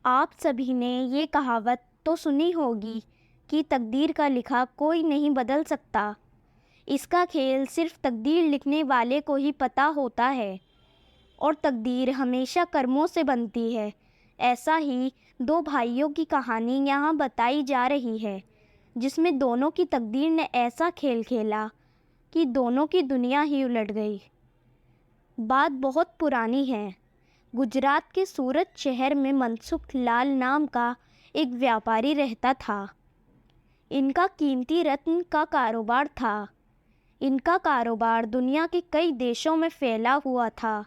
आप सभी ने ये कहावत तो सुनी होगी कि तकदीर का लिखा कोई नहीं बदल सकता। इसका खेल सिर्फ तकदीर लिखने वाले को ही पता होता है और तकदीर हमेशा कर्मों से बनती है। ऐसा ही दो भाइयों की कहानी यहाँ बताई जा रही है, जिसमें दोनों की तकदीर ने ऐसा खेल खेला कि दोनों की दुनिया ही उलट गई। बात बहुत पुरानी है। गुजरात के सूरत शहर में मनसुख लाल नाम का एक व्यापारी रहता था। इनका कीमती रत्न का कारोबार था। इनका कारोबार दुनिया के कई देशों में फैला हुआ था।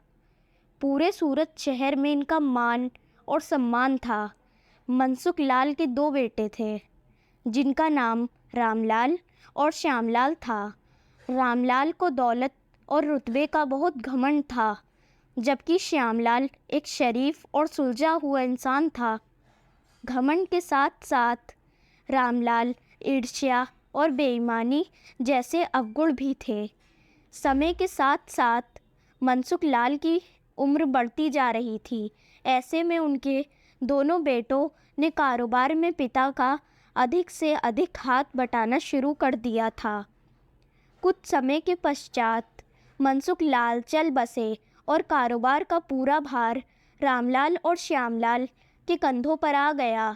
पूरे सूरत शहर में इनका मान और सम्मान था। मनसुख लाल के दो बेटे थे, जिनका नाम रामलाल और श्यामलाल था। रामलाल को दौलत और रुतबे का बहुत घमंड था, जबकि श्यामलाल एक शरीफ और सुलझा हुआ इंसान था। घमंड के साथ साथ रामलाल ईर्ष्या और बेईमानी जैसे अवगुण भी थे। समय के साथ साथ मनसुख लाल की उम्र बढ़ती जा रही थी। ऐसे में उनके दोनों बेटों ने कारोबार में पिता का अधिक से अधिक हाथ बटाना शुरू कर दिया था। कुछ समय के पश्चात मनसुख लाल चल बसे और कारोबार का पूरा भार रामलाल और श्यामलाल के कंधों पर आ गया।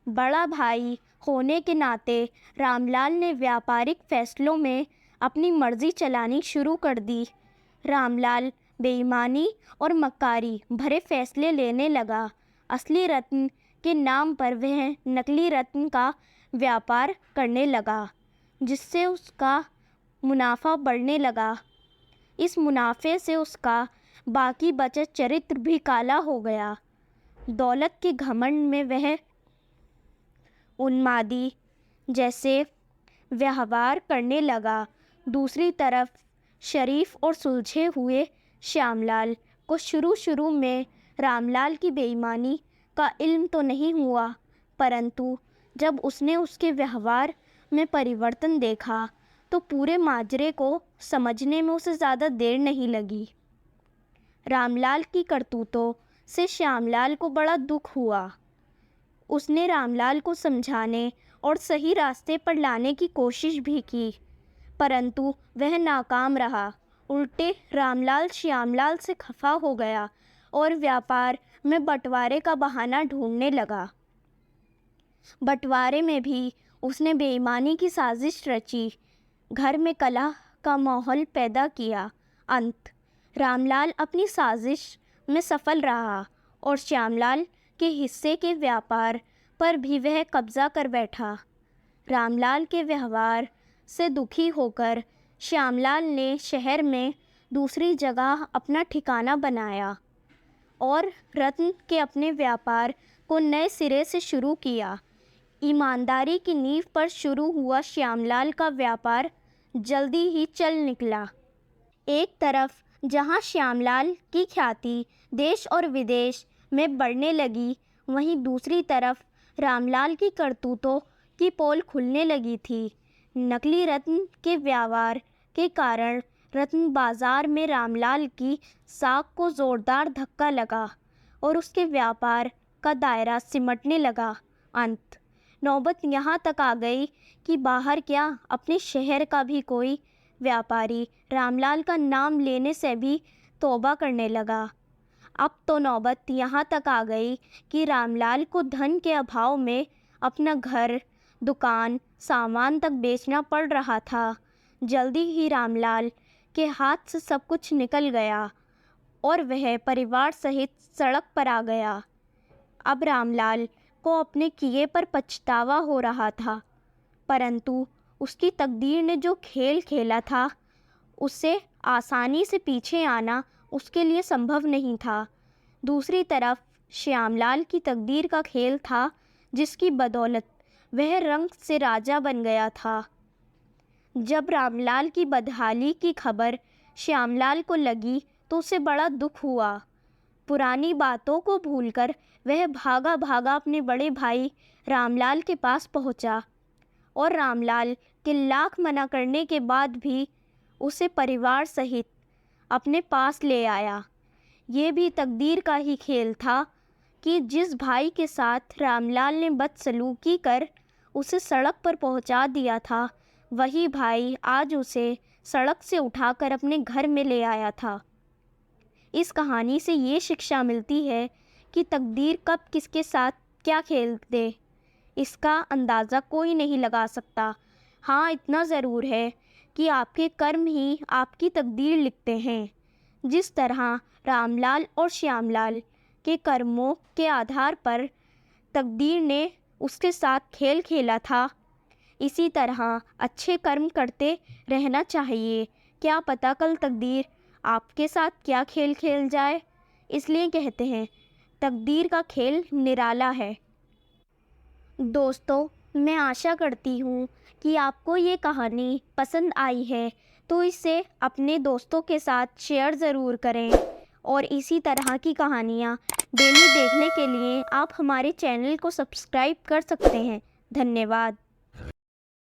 बड़ा भाई होने के नाते रामलाल ने व्यापारिक फैसलों में अपनी मर्जी चलानी शुरू कर दी। रामलाल बेईमानी और मक्कारी भरे फैसले लेने लगा। असली रत्न के नाम पर वह नकली रत्न का व्यापार करने लगा, जिससे उसका मुनाफा बढ़ने लगा। इस मुनाफे से उसका बाकी बचा चरित्र भी काला हो गया। दौलत के घमंड में वह उन्मादी जैसे व्यवहार करने लगा। दूसरी तरफ शरीफ और सुलझे हुए श्यामलाल को शुरू में रामलाल की बेईमानी का इल्म तो नहीं हुआ, परंतु जब उसने उसके व्यवहार में परिवर्तन देखा तो पूरे माजरे को समझने में उसे ज़्यादा देर नहीं लगी। रामलाल की करतूतों से श्यामलाल को बड़ा दुख हुआ। उसने रामलाल को समझाने और सही रास्ते पर लाने की कोशिश भी की, परंतु वह नाकाम रहा। उल्टे रामलाल श्यामलाल से खफा हो गया और व्यापार में बंटवारे का बहाना ढूंढने लगा। बंटवारे में भी उसने बेईमानी की साजिश रची, घर में कलह का माहौल पैदा किया। अंत रामलाल अपनी साजिश में सफल रहा और श्यामलाल के हिस्से के व्यापार पर भी वह कब्जा कर बैठा। रामलाल के व्यवहार से दुखी होकर श्यामलाल ने शहर में दूसरी जगह अपना ठिकाना बनाया और रत्न के अपने व्यापार को नए सिरे से शुरू किया। ईमानदारी की नींव पर शुरू हुआ श्यामलाल का व्यापार जल्दी ही चल निकला। एक तरफ जहां श्यामलाल की ख्याति देश और विदेश में बढ़ने लगी, वहीं दूसरी तरफ रामलाल की करतूतों की पोल खुलने लगी थी। नकली रत्न के व्यवहार के कारण रत्न बाजार में रामलाल की साख को ज़ोरदार धक्का लगा और उसके व्यापार का दायरा सिमटने लगा। अंत नौबत यहाँ तक आ गई कि बाहर क्या, अपने शहर का भी कोई व्यापारी रामलाल का नाम लेने से भी तौबा करने लगा। अब तो नौबत यहाँ तक आ गई कि रामलाल को धन के अभाव में अपना घर, दुकान, सामान तक बेचना पड़ रहा था। जल्दी ही रामलाल के हाथ से सब कुछ निकल गया और वह परिवार सहित सड़क पर आ गया। अब रामलाल को अपने किए पर पछतावा हो रहा था, परंतु उसकी तकदीर ने जो खेल खेला था, उससे आसानी से पीछे आना उसके लिए संभव नहीं था। दूसरी तरफ श्यामलाल की तकदीर का खेल था, जिसकी बदौलत वह रंग से राजा बन गया था। जब रामलाल की बदहाली की खबर श्यामलाल को लगी तो उसे बड़ा दुख हुआ। पुरानी बातों को भूलकर वह भागा भागा अपने बड़े भाई रामलाल के पास पहुंचा और रामलाल के लाख मना करने के बाद भी उसे परिवार सहित अपने पास ले आया। ये भी तकदीर का ही खेल था कि जिस भाई के साथ रामलाल ने बदसलूकी कर उसे सड़क पर पहुंचा दिया था, वही भाई आज उसे सड़क से उठाकर अपने घर में ले आया था। इस कहानी से ये शिक्षा मिलती है कि तकदीर कब किसके साथ क्या खेल दे, इसका अंदाज़ा कोई नहीं लगा सकता। हाँ, इतना ज़रूर है कि आपके कर्म ही आपकी तकदीर लिखते हैं। जिस तरह रामलाल और श्यामलाल के कर्मों के आधार पर तकदीर ने उसके साथ खेल खेला था, इसी तरह अच्छे कर्म करते रहना चाहिए। क्या पता कल तकदीर आपके साथ क्या खेल खेल जाए। इसलिए कहते हैं तकदीर का खेल निराला है। दोस्तों, मैं आशा करती हूँ कि आपको ये कहानी पसंद आई है, तो इसे अपने दोस्तों के साथ शेयर ज़रूर करें और इसी तरह की कहानियाँ डेली देखने के लिए आप हमारे चैनल को सब्सक्राइब कर सकते हैं। धन्यवाद।